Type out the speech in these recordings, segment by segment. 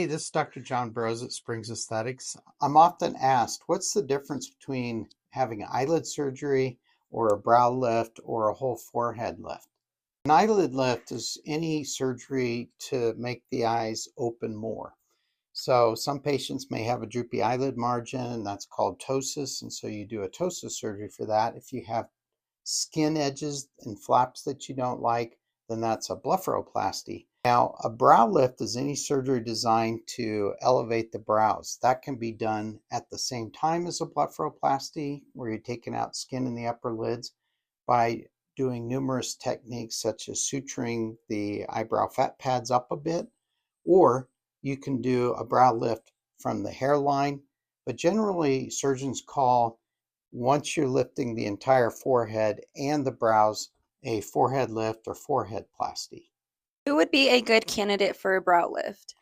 this is Dr. John Bros at Springs Aesthetics. I'm often asked, what's the difference between having eyelid surgery or a brow lift or a whole forehead lift? An eyelid lift is any surgery to make the eyes open more. So some patients may have a droopy eyelid margin, and that's called ptosis, and so you do a ptosis surgery for that. If you have skin edges and flaps that you don't like, then that's a blepharoplasty. Now, a brow lift is any surgery designed to elevate the brows. That can be done at the same time as a blepharoplasty, where you're taking out skin in the upper lids, by doing numerous techniques such as suturing the eyebrow fat pads up a bit, or you can do a brow lift from the hairline. But generally, surgeons call, once you're lifting the entire forehead and the brows, a forehead lift or forehead plasty. Who would be a good candidate for a brow lift?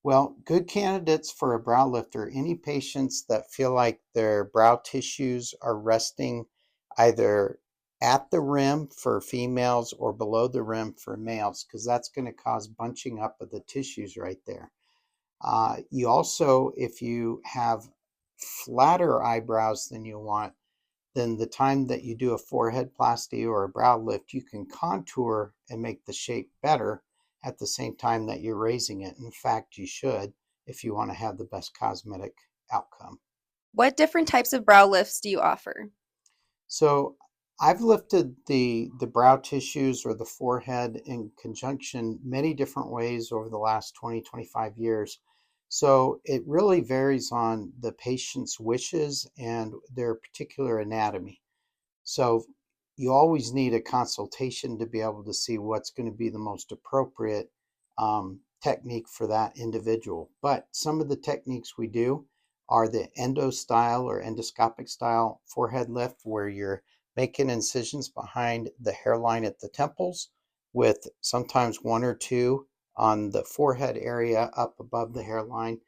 Well, good candidates for a brow lift are any patients that feel like their brow tissues are resting either at the rim for females or below the rim for males, because that's going to cause bunching up of the tissues right there. You also, if you have flatter eyebrows than you want, then the time that you do a forehead plasty or a brow lift, you can contour and make the shape better at the same time that you're raising it. In fact, you should, if you want to have the best cosmetic outcome. What different types of brow lifts do you offer? So I've lifted the brow tissues or the forehead in conjunction many different ways over the last 20, 25 years. So it really varies on the patient's wishes and their particular anatomy. So you always need a consultation to be able to see what's going to be the most appropriate technique for that individual. But some of the techniques we do are the endo style or endoscopic style forehead lift, where you're making incisions behind the hairline at the temples with sometimes one or two on the forehead area up above the hairline.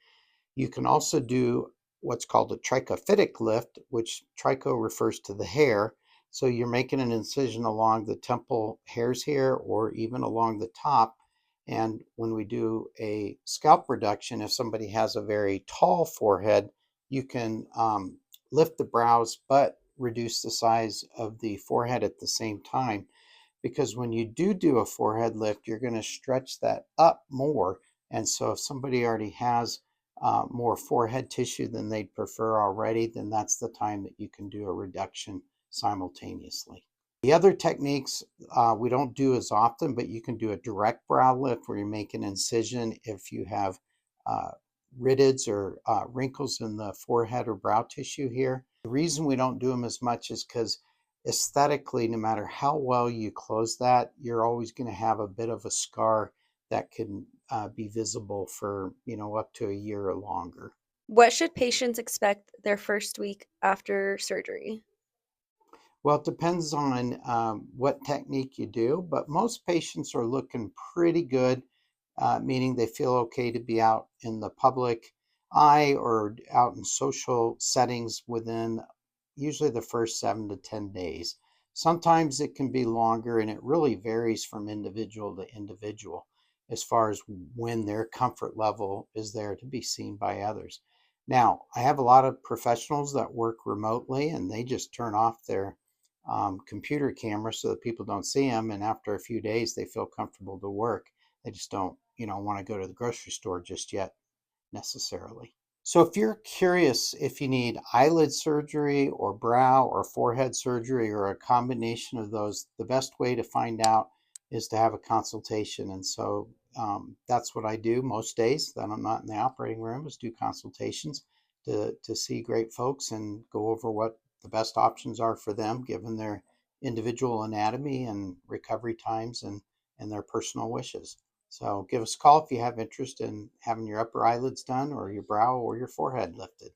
You can also do what's called a trichophytic lift, which tricho refers to the hair. So you're making an incision along the temple hairs here or even along the top. And when we do a scalp reduction, if somebody has a very tall forehead, you can lift the brows but reduce the size of the forehead at the same time. Because when you do a forehead lift, you're going to stretch that up more. And so if somebody already has more forehead tissue than they'd prefer already, then that's the time that you can do a reduction simultaneously. The other techniques we don't do as often, but you can do a direct brow lift where you make an incision if you have irides or wrinkles in the forehead or brow tissue here. The reason we don't do them as much is because aesthetically, no matter how well you close that, you're always going to have a bit of a scar that can be visible for, up to a year or longer. What should patients expect their first week after surgery? Well, it depends on what technique you do, but most patients are looking pretty good, meaning they feel okay to be out in the public eye or out in social settings within usually the first 7 to 10 days. Sometimes it can be longer, and it really varies from individual to individual as far as when their comfort level is there to be seen by others. Now, I have a lot of professionals that work remotely, and they just turn off their computer camera so that people don't see them, and after a few days they feel comfortable to work. They just don't want to go to the grocery store just yet necessarily. So if you're curious if you need eyelid surgery or brow or forehead surgery or a combination of those, the best way to find out is to have a consultation. And so that's what I do most days that I'm not in the operating room, is do consultations to see great folks and go over what the best options are for them given their individual anatomy and recovery times and their personal wishes. So give us a call if you have interest in having your upper eyelids done or your brow or your forehead lifted.